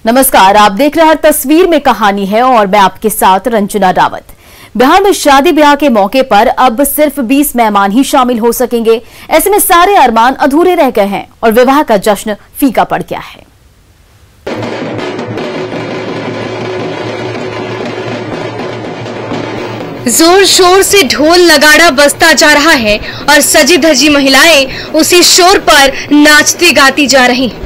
नमस्कार, आप देख रहे हैं तस्वीर में कहानी है और मैं आपके साथ रंजना रावत। बिहार में शादी ब्याह के मौके पर अब सिर्फ 20 मेहमान ही शामिल हो सकेंगे। ऐसे में सारे अरमान अधूरे रह गए हैं और विवाह का जश्न फीका पड़ गया है। जोर शोर से ढोल नगाड़ा बजता जा रहा है और सजी धजी महिलाएं उसी शोर पर नाचती गाती जा रही हैं।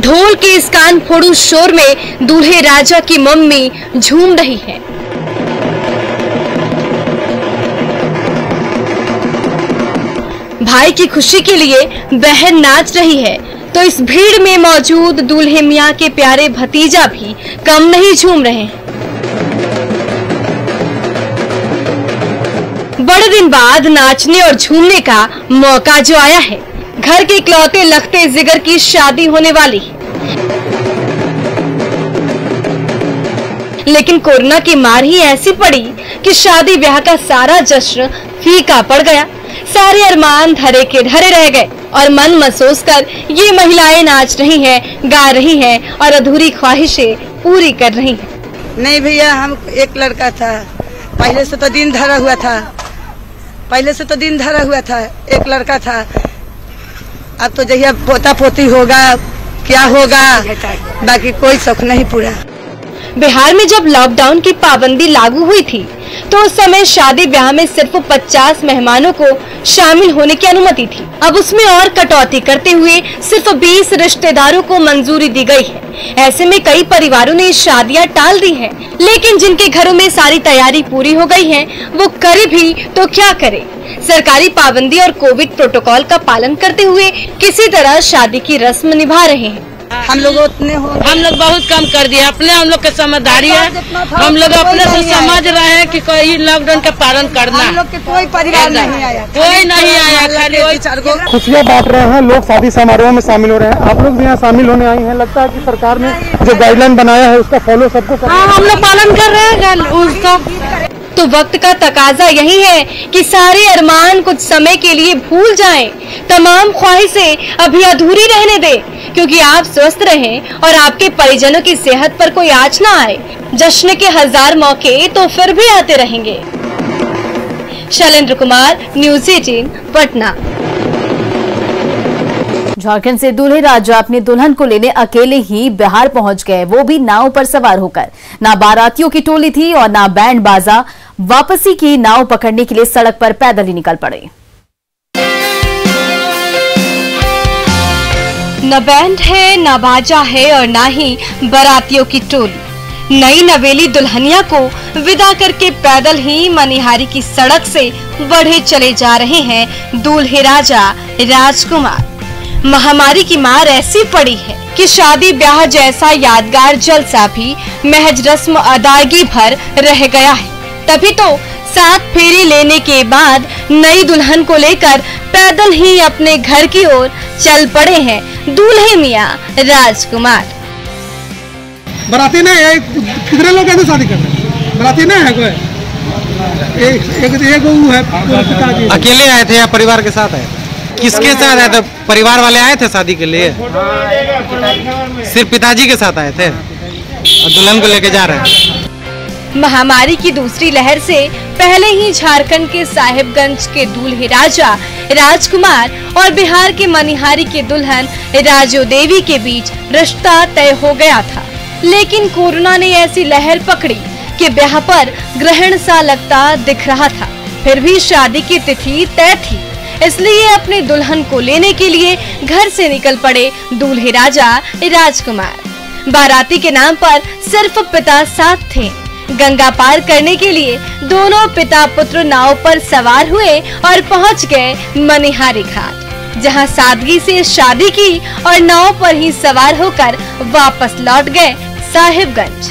ढोल के इस कान फोड़ू शोर में दूल्हे राजा की मम्मी झूम रही है। भाई की खुशी के लिए बहन नाच रही है तो इस भीड़ में मौजूद दूल्हे मियां के प्यारे भतीजा भी कम नहीं झूम रहे हैं। बड़े दिन बाद नाचने और झूमने का मौका जो आया है, घर के इकलौते लखते जिगर की शादी होने वाली है। लेकिन कोरोना की मार ही ऐसी पड़ी कि शादी ब्याह का सारा जश्न फीका पड़ गया। सारे अरमान धरे के धरे रह गए और मन महसूस कर ये महिलाएं नाच रही हैं, गा रही हैं और अधूरी ख्वाहिशें पूरी कर रही हैं। नहीं भैया, हम एक लड़का था, पहले से तो दिन धरा हुआ था, एक लड़का था। अब तो जहिया पोता पोती होगा क्या होगा, बाकी कोई शौक नहीं पूरा। बिहार में जब लॉकडाउन की पाबंदी लागू हुई थी तो उस समय शादी ब्याह में सिर्फ 50 मेहमानों को शामिल होने की अनुमति थी। अब उसमें और कटौती करते हुए सिर्फ 20 रिश्तेदारों को मंजूरी दी गई है। ऐसे में कई परिवारों ने शादियां टाल दी हैं, लेकिन जिनके घरों में सारी तैयारी पूरी हो गई है वो करे भी तो क्या करे। सरकारी पाबंदी और कोविड प्रोटोकॉल का पालन करते हुए किसी तरह शादी की रस्म निभा रहे हैं। हम लोग बहुत कम कर दिया। अपने हम लोग की समझदारी है, हम लोग अपने से समझ रहे हैं कि कोई लॉकडाउन का पालन करना। हम लोग के कोई परिवार नहीं आया, खाली वही खुशियाँ बांट रहे हैं लोग, शादी समारोह में शामिल हो रहे हैं। आप लोग भी यहाँ शामिल होने आई हैं। लगता है कि सरकार ने जो गाइडलाइन बनाया है उसका फॉलो सबको करना है। हम लोग पालन कर रहे हैं उसका। तो वक्त का तकाजा यही है कि सारे अरमान कुछ समय के लिए भूल जाएं, तमाम ख्वाहिशें अभी अधूरी रहने दें, क्योंकि आप स्वस्थ रहें और आपके परिजनों की सेहत पर कोई आँच ना आए। जश्न के 1000 मौके तो फिर भी आते रहेंगे। शैलेंद्र कुमार, न्यूज़ 18, पटना। झारखंड से दूल्हे राजा अपनी दुल्हन को लेने अकेले ही बिहार पहुंच गए, वो भी नाव पर सवार होकर। ना बारातियों की टोली थी और ना बैंड बाजा। वापसी की नाव पकड़ने के लिए सड़क पर पैदल ही निकल पड़े। न बैंड है, न बाजा है और ना ही बारातियों की टोली। नई नवेली दुल्हनिया को विदा करके पैदल ही मनिहारी की सड़क से बढ़े चले जा रहे हैं दूल्हे राजा राजकुमार। महामारी की मार ऐसी पड़ी है कि शादी ब्याह जैसा यादगार जलसा भी महज रस्म अदायगी भर रह गया है। तभी तो 7 फेरी लेने के बाद नई दुल्हन को लेकर पैदल ही अपने घर की ओर चल पड़े हैं दूल्हे मियां राजकुमार। बराती नहीं है, कितने लोग ऐसे शादी करते हैं? बराती नहीं है कोई, एक वो है पिताजी। अकेले आए थे या परिवार के साथ आए? किसके साथ आए थे? परिवार वाले आए थे शादी के लिए? सिर्फ पिताजी के साथ आए थे और दुल्हन को लेके जा रहे हैं। महामारी की दूसरी लहर से पहले ही झारखंड के साहिबगंज के दूल्हे राजा राजकुमार और बिहार के मनिहारी के दुल्हन राजो देवी के बीच रिश्ता तय हो गया था। लेकिन कोरोना ने ऐसी लहर पकड़ी कि ब्याह पर ग्रहण सा लगता दिख रहा था। फिर भी शादी की तिथि तय थी, इसलिए अपने दुल्हन को लेने के लिए घर से निकल पड़े दूल्हे राजा राजकुमार। बाराती के नाम पर सिर्फ पिता साथ थे। गंगा पार करने के लिए दोनों पिता पुत्र नाव पर सवार हुए और पहुंच गए मनिहारी घाट, जहां सादगी से शादी की और नाव पर ही सवार होकर वापस लौट गए साहिबगंज।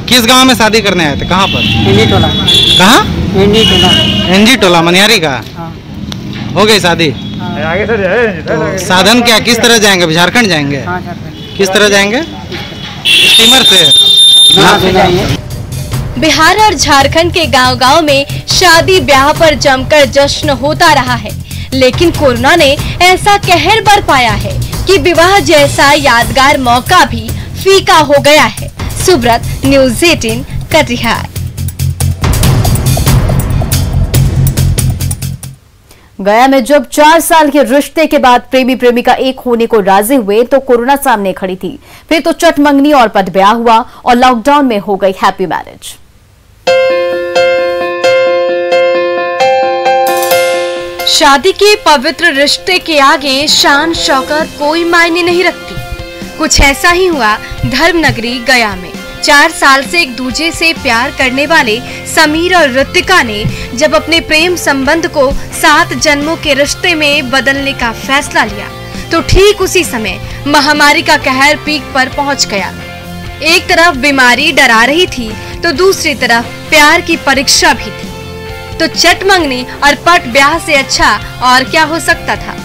किस गांव में शादी करने आए थे? कहां पर? एनजी टोला। कहां? एनजी टोला। एनजी टोला मनिहारी का। हो गई शादी? तो साधन क्या, किस तरह जाएंगे? झारखंड जाएंगे? किस तरह जाएंगे? स्टीमर से। बिहार और झारखंड के गांव-गांव में शादी ब्याह पर जमकर जश्न होता रहा है। लेकिन कोरोना ने ऐसा कहर बरपाया है कि विवाह जैसा यादगार मौका भी फीका हो गया है। सुब्रत, न्यूज़ 18 कटिहार। गया में जब 4 साल के रिश्ते के बाद प्रेमी प्रेमिका एक होने को राजी हुए तो कोरोना सामने खड़ी थी। फिर तो चट मंगनी और पट ब्याह हुआ और लॉकडाउन में हो गई हैप्पी मैरिज। शादी के पवित्र रिश्ते के आगे शान शौकत कोई मायने नहीं रखती। कुछ ऐसा ही हुआ धर्मनगरी गया में। 4 साल से एक दूसरे से प्यार करने वाले समीर और ऋतिका ने जब अपने प्रेम संबंध को 7 जन्मों के रिश्ते में बदलने का फैसला लिया तो ठीक उसी समय महामारी का कहर पीक पर पहुंच गया। एक तरफ बीमारी डरा रही थी तो दूसरी तरफ प्यार की परीक्षा भी थी। तो चट मंगनी और पट ब्याह से अच्छा और क्या हो सकता था।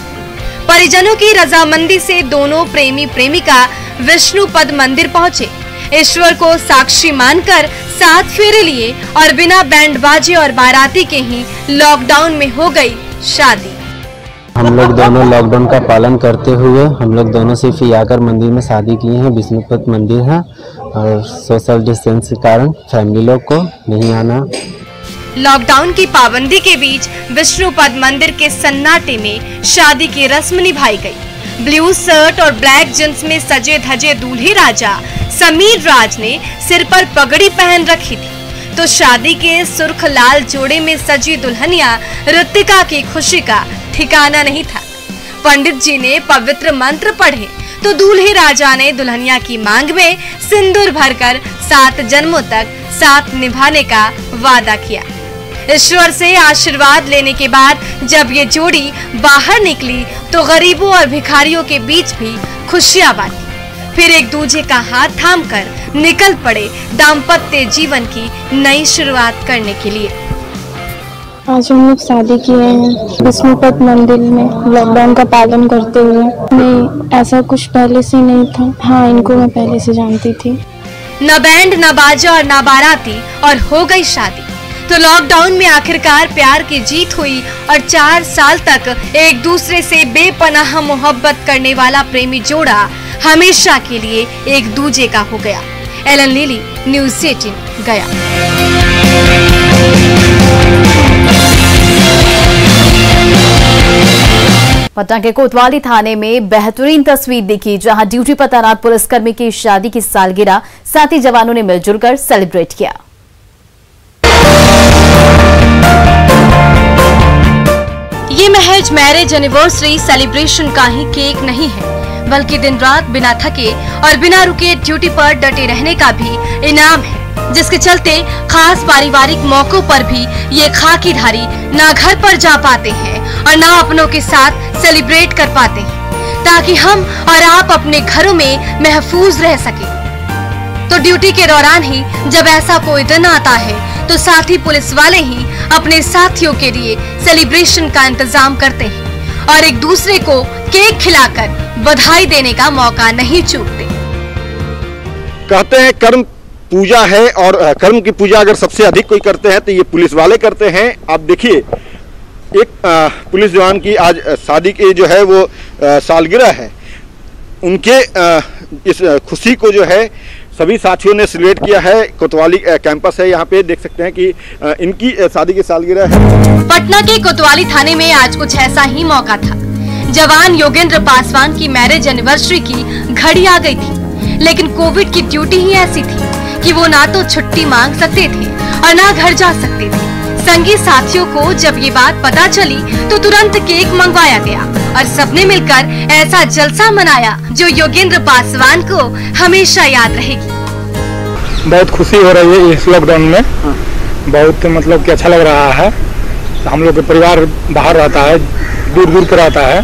परिजनों की रजामंदी से दोनों प्रेमी प्रेमिका विष्णुपद मंदिर पहुंचे। ईश्वर को साक्षी मानकर 7 फेरे लिए और बिना बैंड बाजे और बाराती के ही लॉकडाउन में हो गई शादी। हम लोग दोनों लॉकडाउन का पालन करते हुए हम लोग दोनों सिर्फ आकर मंदिर में शादी किए हैं। विष्णुपद मंदिर है और सोशल डिस्टेंस के कारण फैमिली लोग को नहीं आना। लॉकडाउन की पाबंदी के बीच विष्णुपद मंदिर के सन्नाटे में शादी की रस्म निभाई गई। ब्लू शर्ट और ब्लैक जींस में सजे धजे दूल्हे राजा समीर राज ने सिर पर पगड़ी पहन रखी थी तो शादी के सुर्ख लाल जोड़े में सजी दुल्हनिया ऋतिका की खुशी का ठिकाना नहीं था। पंडित जी ने पवित्र मंत्र पढ़े तो दूल्हे राजा ने दुल्हनिया की मांग में सिंदूर भरकर 7 जन्मों तक साथ निभाने का वादा किया। ईश्वर से आशीर्वाद लेने के बाद जब ये जोड़ी बाहर निकली तो गरीबों और भिखारियों के बीच भी खुशियां बांटी। फिर एक दूजे का हाथ थामकर निकल पड़े दाम्पत्य जीवन की नई शुरुआत करने के लिए। आज हम लोग शादी किए हैं विष्णुपद मंदिर में लॉकडाउन का पालन करते हुए। नहीं, ऐसा कुछ पहले से नहीं था। हाँ, इनको मैं पहले से जानती थी। न बैंड न बाजा और न बाराती और हो गई शादी। तो लॉकडाउन में आखिरकार प्यार की जीत हुई और 4 साल तक एक दूसरे से बेपनाह मोहब्बत करने वाला प्रेमी जोड़ा हमेशा के लिए एक दूजे का हो गया। एलन लिली, न्यूज़ 18 गया। पटना के कोतवाली थाने में बेहतरीन तस्वीर दिखी जहां ड्यूटी पर तैनात पुलिसकर्मी की शादी की सालगिरह साथी जवानों ने मिलजुल कर सेलिब्रेट किया। ये महज मैरिज एनिवर्सरी सेलिब्रेशन का ही केक नहीं है बल्कि दिन रात बिना थके और बिना रुके ड्यूटी पर डटे रहने का भी इनाम है, जिसके चलते खास पारिवारिक मौकों पर भी ये खाकीधारी ना घर पर जा पाते हैं और ना अपनों के साथ सेलिब्रेट कर पाते हैं ताकि हम और आप अपने घरों में महफूज रह सके। तो ड्यूटी के दौरान ही जब ऐसा कोई दिन आता है तो साथी पुलिस वाले ही अपने साथियों के लिए सेलिब्रेशन का इंतजाम करते हैं और एक दूसरे को केक खिलाकर बधाई देने का मौका नहीं चूकते। कहते हैं कर्म पूजा है और कर्म की पूजा अगर सबसे अधिक कोई करते हैं तो ये पुलिस वाले करते हैं। आप देखिए, एक पुलिस जवान की आज शादी की जो है वो सालगिरह है। उनके इस खुशी को जो है सभी साथियों ने सेलिब्रेट किया है। कोतवाली कैंपस है, यहाँ पे देख सकते हैं कि इनकी शादी की सालगिरह है। पटना के कोतवाली थाने में आज कुछ ऐसा ही मौका था। जवान योगेंद्र पासवान की मैरिज एनिवर्सरी की घड़ी आ गई थी, लेकिन कोविड की ड्यूटी ही ऐसी थी कि वो ना तो छुट्टी मांग सकते थे और ना घर जा सकते थे। संगी साथियों को जब ये बात पता चली तो तुरंत केक मंगवाया गया और सबने मिलकर ऐसा जलसा मनाया जो योगेंद्र पासवान को हमेशा याद रहेगी। बहुत खुशी हो रही है इस लॉकडाउन में, बहुत मतलब कि अच्छा लग रहा है। हम लोग का परिवार बाहर रहता है, दूर दूर पर रहता है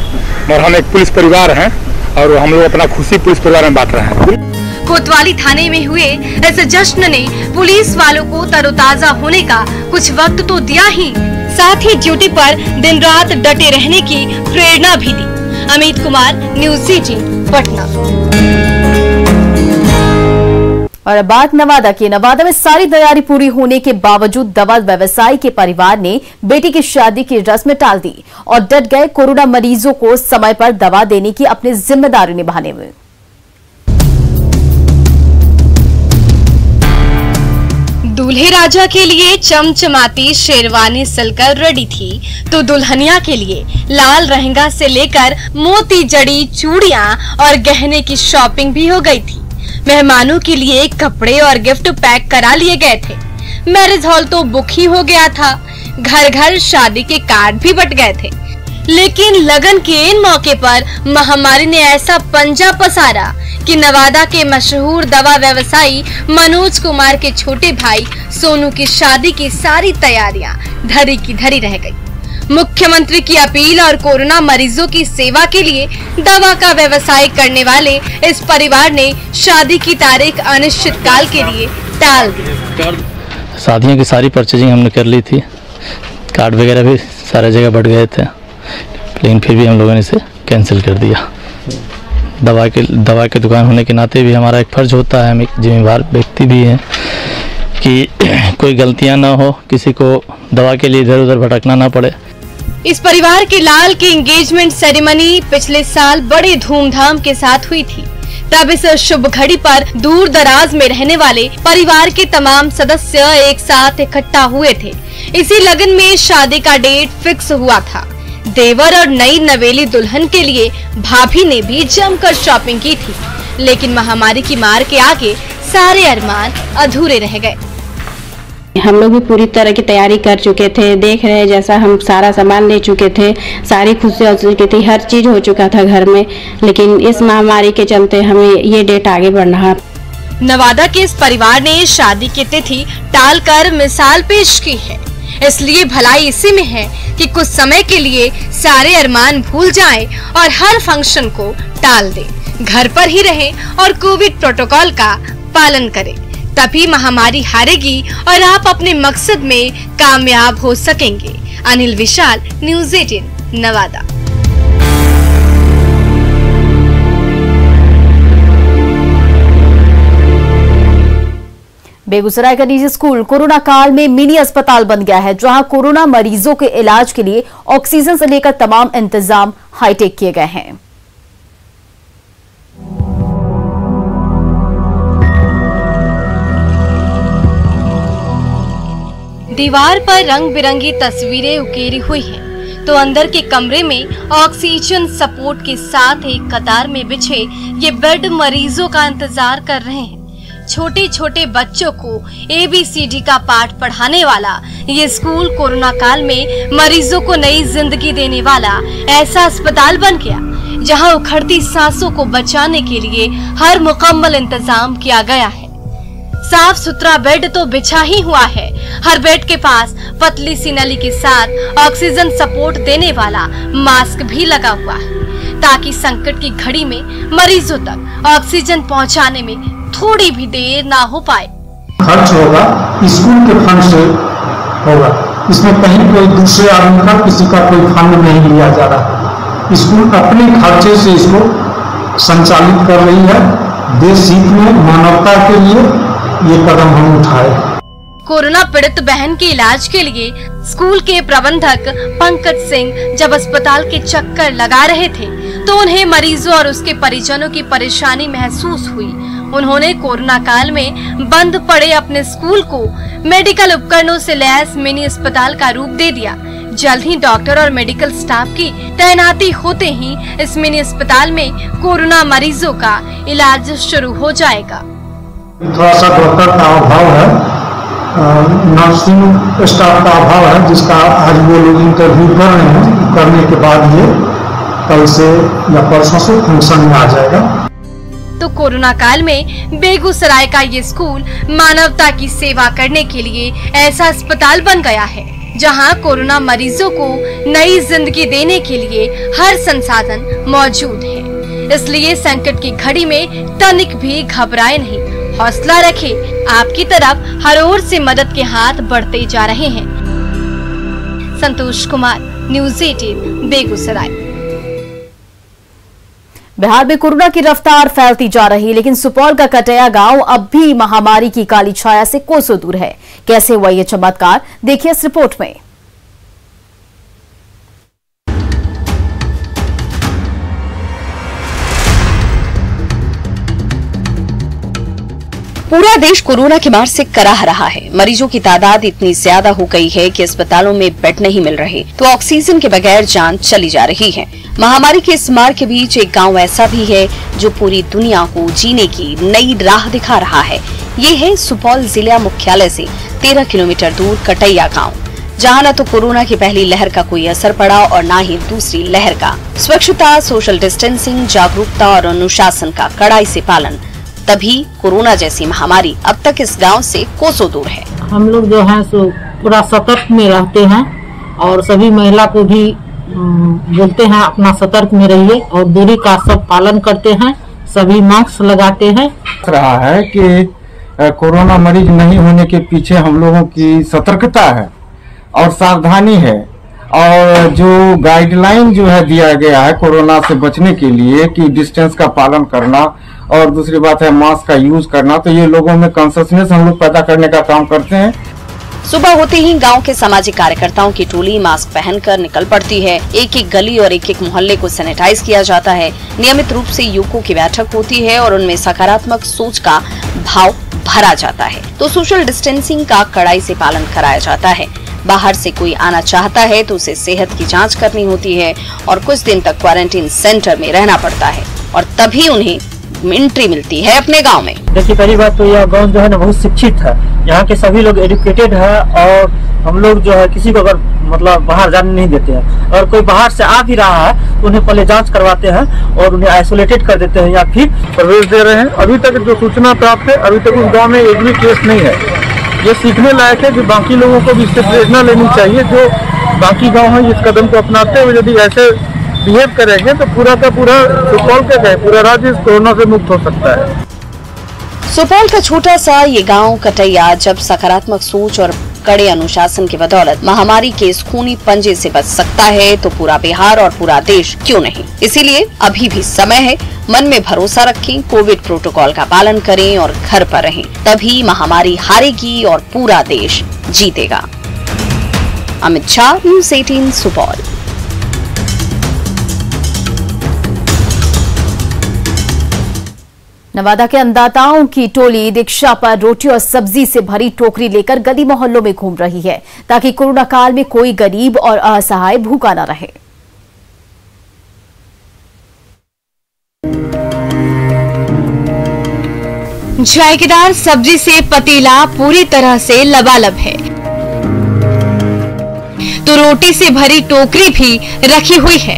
और हम एक पुलिस परिवार हैं और हम लोग अपना खुशी पुलिस परिवार में बांट रहे हैं। कोतवाली थाने में हुए इस जश्न ने पुलिस वालों को तरोताजा होने का कुछ वक्त तो दिया ही, साथ ही ड्यूटी पर दिन रात डटे रहने की प्रेरणा भी दी। अमित कुमार, न्यूज़ 18 पटना। और बात नवादा की। नवादा में सारी तैयारी पूरी होने के बावजूद दवा व्यवसायी के परिवार ने बेटी की शादी की रस्म टाल दी और डट गए कोरोना मरीजों को समय पर दवा देने की अपनी जिम्मेदारी निभाने में। दूल्हे राजा के लिए चमचमाती शेरवानी सिलकर रेडी थी तो दुल्हनिया के लिए लाल लहंगा से लेकर मोती जड़ी चूड़ियां और गहने की शॉपिंग भी हो गई थी। मेहमानों के लिए कपड़े और गिफ्ट पैक करा लिए गए थे। मैरिज हॉल तो बुक ही हो गया था। घर घर शादी के कार्ड भी बट गए थे। लेकिन लगन के इन मौके पर महामारी ने ऐसा पंजा पसारा कि नवादा के मशहूर दवा व्यवसायी मनोज कुमार के छोटे भाई सोनू की शादी की सारी तैयारियां धरी की धरी रह गई। मुख्यमंत्री की अपील और कोरोना मरीजों की सेवा के लिए दवा का व्यवसाय करने वाले इस परिवार ने शादी की तारीख अनिश्चित काल के लिए टाल दी। शादियों की सारी परचेजिंग हमने कर ली थी, कार्ड वगैरह भी सारे जगह बढ़ गए थे, लेकिन फिर भी हम लोगों ने इसे कैंसिल कर दिया। दवा के दुकान होने के नाते भी हमारा एक फर्ज होता है, हम एक जिम्मेदार व्यक्ति भी हैं कि कोई गलतियां ना हो, किसी को दवा के लिए इधर उधर भटकना ना पड़े। इस परिवार के लाल की एंगेजमेंट सेरेमनी पिछले साल बड़े धूमधाम के साथ हुई थी। तब इस शुभ घड़ी पर दूर दराज में रहने वाले परिवार के तमाम सदस्य एक साथ इकट्ठा हुए थे। इसी लगन में शादी का डेट फिक्स हुआ था। देवर और नई नवेली दुल्हन के लिए भाभी ने भी जमकर शॉपिंग की थी, लेकिन महामारी की मार के आगे सारे अरमान अधूरे रह गए। हम लोग भी पूरी तरह की तैयारी कर चुके थे, देख रहे हैं जैसा हम सारा सामान ले चुके थे, सारी खुशियां हो चुकी थी, हर चीज हो चुका था घर में, लेकिन इस महामारी के चलते हमें ये डेट आगे बढ़ना है। नवादा के इस परिवार ने शादी की तिथि टालकर मिसाल पेश की है। इसलिए भलाई इसी में है कि कुछ समय के लिए सारे अरमान भूल जाएं और हर फंक्शन को टाल दें, घर पर ही रहें और कोविड प्रोटोकॉल का पालन करें। तभी महामारी हारेगी और आप अपने मकसद में कामयाब हो सकेंगे। अनिल विशाल, न्यूज़ 18 नवादा। बेगूसराय का निजी स्कूल कोरोना काल में मिनी अस्पताल बन गया है, जहां कोरोना मरीजों के इलाज के लिए ऑक्सीजन से लेकर तमाम इंतजाम हाईटेक किए गए हैं। दीवार पर रंग बिरंगी तस्वीरें उकेरी हुई हैं, तो अंदर के कमरे में ऑक्सीजन सपोर्ट के साथ एक कतार में बिछे ये बेड मरीजों का इंतजार कर रहे हैं। छोटे छोटे बच्चों को ABCD का पाठ पढ़ाने वाला ये स्कूल कोरोना काल में मरीजों को नई जिंदगी देने वाला ऐसा अस्पताल बन गया, जहां उखड़ती सांसों को बचाने के लिए हर मुकम्मल इंतजाम किया गया है। साफ सुथरा बेड तो बिछा ही हुआ है, हर बेड के पास पतली सी नली के साथ ऑक्सीजन सपोर्ट देने वाला मास्क भी लगा हुआ है, ताकि संकट की घड़ी में मरीजों तक ऑक्सीजन पहुंचाने में थोड़ी भी देर ना हो पाए। खर्च होगा स्कूल के फंड से होगा, इसमें कहीं कोई दूसरे आदमी का किसी का कोई फंड नहीं लिया जा रहा। स्कूल अपने खर्चे से इसको संचालित कर रही है। देश हित में, मानवता के लिए ये कदम हम उठाए। कोरोना पीड़ित बहन के इलाज के लिए स्कूल के प्रबंधक पंकज सिंह जब अस्पताल के चक्कर लगा रहे थे, तो उन्हें मरीजों और उसके परिजनों की परेशानी महसूस हुई। उन्होंने कोरोना काल में बंद पड़े अपने स्कूल को मेडिकल उपकरणों से लैस मिनी अस्पताल का रूप दे दिया। जल्द ही डॉक्टर और मेडिकल स्टाफ की तैनाती होते ही इस मिनी अस्पताल में कोरोना मरीजों का इलाज शुरू हो जाएगा। थोड़ा सा डॉक्टर का अभाव है, नर्सिंग स्टाफ का अभाव है, जिसका आज वो लोग इंटरव्यू कर रहे हैं। करने के बाद ये कल से या परसों से फंक्शन में आ जाएगा। तो कोरोना काल में बेगूसराय का ये स्कूल मानवता की सेवा करने के लिए ऐसा अस्पताल बन गया है, जहां कोरोना मरीजों को नई जिंदगी देने के लिए हर संसाधन मौजूद है। इसलिए संकट की घड़ी में तनिक भी घबराए नहीं, हौसला रखें। आपकी तरफ हर ओर से मदद के हाथ बढ़ते जा रहे हैं। संतोष कुमार, न्यूज़ 18 बेगूसराय। बिहार में कोरोना की रफ्तार फैलती जा रही, लेकिन सुपौल का कटैया गांव अब भी महामारी की काली छाया से कोसों दूर है। कैसे हुआ ये चमत्कार, देखिए इस रिपोर्ट में। पूरा देश कोरोना की मार से कराह रहा है। मरीजों की तादाद इतनी ज्यादा हो गई है कि अस्पतालों में बेड नहीं मिल रहे, तो ऑक्सीजन के बगैर जान चली जा रही है। महामारी के इस मार के बीच एक गांव ऐसा भी है जो पूरी दुनिया को जीने की नई राह दिखा रहा है। ये है सुपौल जिला मुख्यालय से 13 किलोमीटर दूर कटैया गाँव, जहाँ न तो कोरोना की पहली लहर का कोई असर पड़ा और न ही दूसरी लहर का। स्वच्छता, सोशल डिस्टेंसिंग, जागरूकता और अनुशासन का कड़ाई से पालन, तभी कोरोना जैसी महामारी अब तक इस गांव से कोसों दूर है। हम लोग जो है सो पूरा सतर्क में रहते हैं और सभी महिला को भी बोलते हैं अपना सतर्क में रहिए और दूरी का सब पालन करते हैं, सभी मास्क लगाते हैं। रहा है कि कोरोना मरीज नहीं होने के पीछे हम लोगों की सतर्कता है और सावधानी है, और जो गाइडलाइन जो है दिया गया है कोरोना से बचने के लिए कि डिस्टेंस का पालन करना और दूसरी बात है मास्क का यूज करना, तो ये लोगों में कॉन्शियसनेस हम लोग पैदा करने का काम करते हैं। सुबह होते ही गांव के सामाजिक कार्यकर्ताओं की टोली मास्क पहनकर निकल पड़ती है। एक एक गली और एक एक मोहल्ले को सैनिटाइज किया जाता है। नियमित रूप से युवकों की बैठक होती है और उनमें सकारात्मक सोच का भाव भरा जाता है। तो सोशल डिस्टेंसिंग का कड़ाई से पालन कराया जाता है। बाहर से कोई आना चाहता है तो उसे सेहत की जांच करनी होती है और कुछ दिन तक क्वारंटीन सेंटर में रहना पड़ता है और तभी उन्हें एंट्री मिलती है अपने गांव में। देखिए, पहली बात तो यह गांव जो है ना बहुत शिक्षित है। यहाँ के सभी लोग एजुकेटेड है और हम लोग जो है किसी को अगर मतलब बाहर जाने नहीं देते हैं। अगर कोई बाहर से आ भी रहा है तो उन्हें पहले जांच करवाते हैं और उन्हें आइसोलेटेड कर देते हैं या फिर प्रवेश दे रहे हैं। अभी तक जो सूचना प्राप्त है, अभी तक उस गाँव में एक भी केस नहीं है। ये सीखने लायक है कि बाकी लोगों को भी इससे प्रेरणा लेनी चाहिए। जो बाकी गाँव है इस कदम को अपनाते हुए यदि ऐसे बिहेव करेंगे तो पूरा का पूरा सुपौल का पूरा राज्य कोरोना से मुक्त हो सकता है। सुपौल का छोटा सा ये गांव कटैया जब सकारात्मक सोच और कड़े अनुशासन की बदौलत महामारी के इस खूनी पंजे से बच सकता है तो पूरा बिहार और पूरा देश क्यों नहीं। इसीलिए अभी भी समय है, मन में भरोसा रखें, कोविड प्रोटोकॉल का पालन करें और घर पर रहें, तभी महामारी हारेगी और पूरा देश जीतेगा। अमित शाह, न्यूज़ 18 सुपौल। नवादा के अन्नदाताओं की टोली रिक्शा पर रोटी और सब्जी से भरी टोकरी लेकर गली मोहल्लों में घूम रही है ताकि कोरोना काल में कोई गरीब और असहाय भूखा न रहे। जायकेदार सब्जी से पतीला पूरी तरह से लबालब है तो रोटी से भरी टोकरी भी रखी हुई है।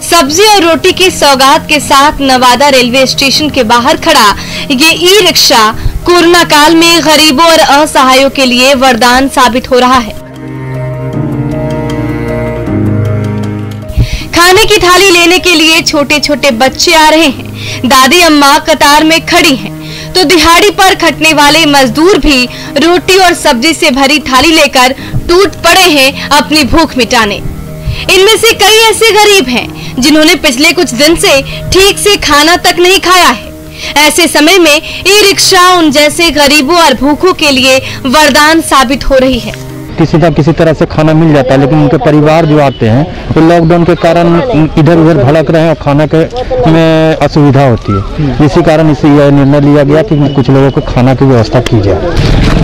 सब्जी और रोटी की सौगात के साथ नवादा रेलवे स्टेशन के बाहर खड़ा ये ई रिक्शा कोरोना काल में गरीबों और असहायों के लिए वरदान साबित हो रहा है। खाने की थाली लेने के लिए छोटे छोटे बच्चे आ रहे हैं। दादी अम्मा कतार में खड़ी हैं, तो दिहाड़ी पर खटने वाले मजदूर भी रोटी और सब्जी से भरी थाली लेकर टूट पड़े हैं अपनी भूख मिटाने। इनमें से कई ऐसे गरीब हैं जिन्होंने पिछले कुछ दिन से ठीक से खाना तक नहीं खाया है। ऐसे समय में ई रिक्शा उन जैसे गरीबों और भूखों के लिए वरदान साबित हो रही है। किसी तरह से खाना मिल जाता है, लेकिन उनके परिवार जो आते हैं तो लॉकडाउन के कारण इधर उधर भड़क रहे हैं और खाना के में असुविधा होती है। इसी कारण इसे यह निर्णय लिया गया कि कुछ लोगों को खाना की व्यवस्था की जाए।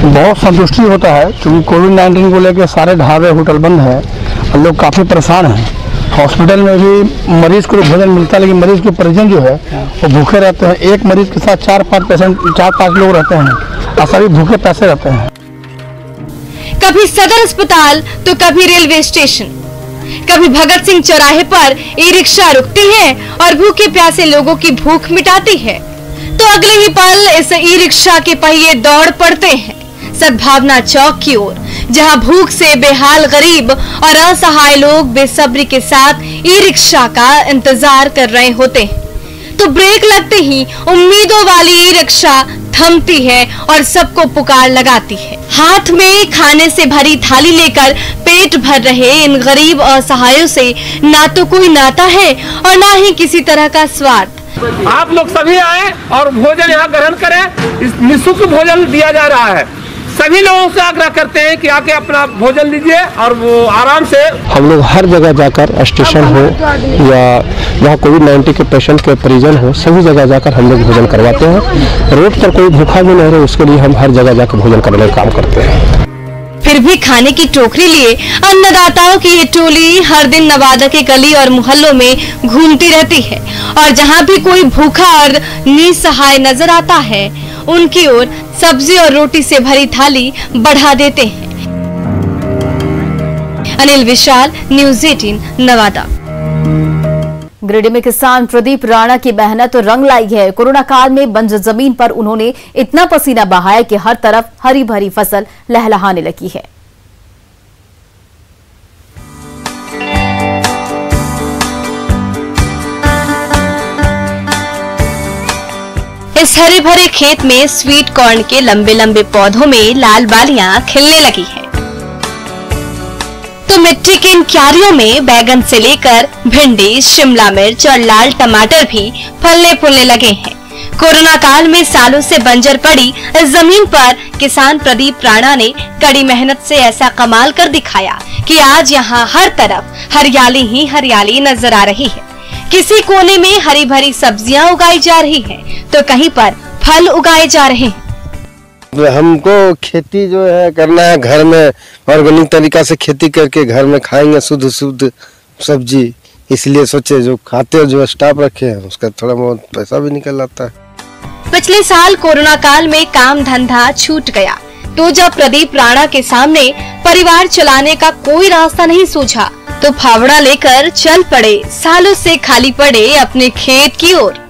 बहुत संतुष्टि होता है क्योंकि कोविड-19 को लेकर सारे ढाबे होटल बंद है और लोग काफी परेशान हैं। हॉस्पिटल में भी मरीज को भोजन मिलता है, लेकिन मरीज के परिजन जो है वो भूखे रहते हैं। एक मरीज के साथ 4-5 लोग रहते हैं और सभी भूखे पैसे रहते हैं। कभी सदर अस्पताल तो कभी रेलवे स्टेशन, कभी भगत सिंह चौराहे पर ई रिक्शा रुकती है और भूखे प्यासे लोगों की भूख मिटाती है, तो अगले ही पल इस ई रिक्शा के पहिए दौड़ पड़ते हैं सद्भावना चौक की ओर, जहां भूख से बेहाल गरीब और असहाय लोग बेसब्री के साथ ई रिक्शा का इंतजार कर रहे होते हैं। तो ब्रेक लगते ही उम्मीदों वाली ई रिक्शा थमती है और सबको पुकार लगाती है। हाथ में खाने से भरी थाली लेकर पेट भर रहे इन गरीब असहायों से ना तो कोई नाता है और ना ही किसी तरह का स्वार्थ। आप लोग सभी आए और भोजन यहाँ ग्रहण करें। इस निःशुल्क भोजन दिया जा रहा है। सभी लोगों से आग्रह करते हैं कि आके अपना भोजन लीजिए और वो आराम से। हम लोग हर जगह जाकर स्टेशन हो या जहाँ कोविड-19 के पेशेंट के परिजन हो, सभी जगह जाकर हम लोग भोजन करवाते हैं। रोड पर कोई भूखा भी नहीं रहे, उसके लिए हम हर जगह जाकर भोजन करने का काम करते हैं। फिर भी खाने की टोकरी लिए अन्नदाताओं की ये टोली हर दिन नवादा के गली और मोहल्लों में घूमती रहती है और जहां भी कोई भूखा और निसहाय नजर आता है उनकी ओर सब्जी और रोटी से भरी थाली बढ़ा देते हैं। अनिल विशाल, न्यूज़ 18 नवादा। गिरिडीह में किसान प्रदीप राणा की मेहनत तो रंग लाई है। कोरोना काल में बंजर जमीन पर उन्होंने इतना पसीना बहाया कि हर तरफ हरी भरी फसल लहलहाने लगी है। इस हरे भरे खेत में स्वीट कॉर्न के लंबे लंबे पौधों में लाल बालियां खिलने लगी हैं। तो मिट्टी की इन क्यारियों में बैगन से लेकर भिंडी, शिमला मिर्च और लाल टमाटर भी फलने फूलने लगे हैं। कोरोना काल में सालों से बंजर पड़ी इस जमीन पर किसान प्रदीप राणा ने कड़ी मेहनत से ऐसा कमाल कर दिखाया कि आज यहाँ हर तरफ हरियाली ही हरियाली नजर आ रही है। किसी कोने में हरी भरी सब्जियां उगाई जा रही हैं, तो कहीं पर फल उगाए जा रहे हैं। हमको खेती जो है करना है घर में, ऑर्गेनिक तरीका से खेती करके घर में खाएंगे शुद्ध शुद्ध सब्जी, इसलिए सोचे जो खाते जो स्टाफ रखे हैं उसका थोड़ा बहुत पैसा भी निकल आता है। पिछले साल कोरोना काल में काम धंधा छूट गया, तो जब प्रदीप राणा के सामने परिवार चलाने का कोई रास्ता नहीं सूझा तो फावड़ा लेकर चल पड़े सालों से खाली पड़े अपने खेत की ओर।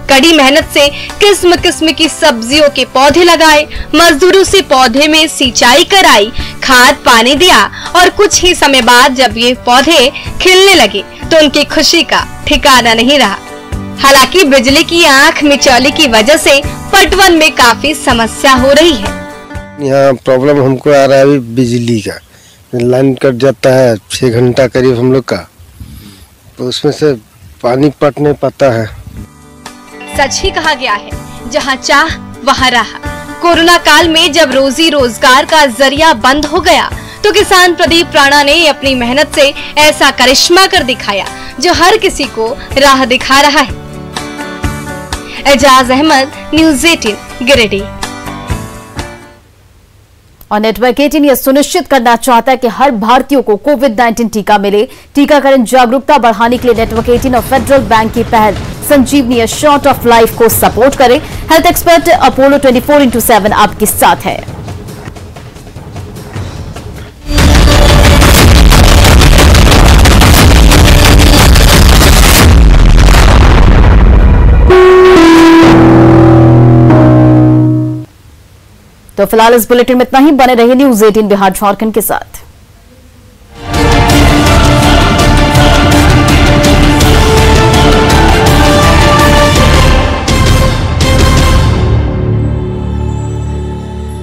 कड़ी मेहनत से किस्म किस्म की सब्जियों के पौधे लगाए, मजदूरों से पौधे में सिंचाई कराई, खाद पानी दिया और कुछ ही समय बाद जब ये पौधे खिलने लगे तो उनकी खुशी का ठिकाना नहीं रहा। हालांकि बिजली की आंख मिचौली की वजह से पटवन में काफी समस्या हो रही है। यहाँ प्रॉब्लम हमको आ रहा है अभी बिजली का, लाइन कट जाता है 6 घंटा करीब हम लोग का, तो उसमें से पानी पट नहीं पाता है। सच ही कहा गया है, जहाँ चाह वहाँ राह। कोरोना काल में जब रोजी रोजगार का जरिया बंद हो गया तो किसान प्रदीप राणा ने अपनी मेहनत से ऐसा करिश्मा कर दिखाया जो हर किसी को राह दिखा रहा है। एजाज अहमद, न्यूज़ 18 गिरिडीह। और नेटवर्क 18 यह सुनिश्चित करना चाहता है कि हर भारतीयों को कोविड-19 टीका मिले। टीकाकरण जागरूकता बढ़ाने के लिए नेटवर्क 18 और फेडरल बैंक की पहल संजीवनी शॉर्ट ऑफ लाइफ को सपोर्ट करे। हेल्थ एक्सपर्ट अपोलो 24/7 आपके साथ है। तो फिलहाल इस बुलेटिन में इतना ही। बने रहिए न्यूज़ 18 बिहार झारखंड के साथ।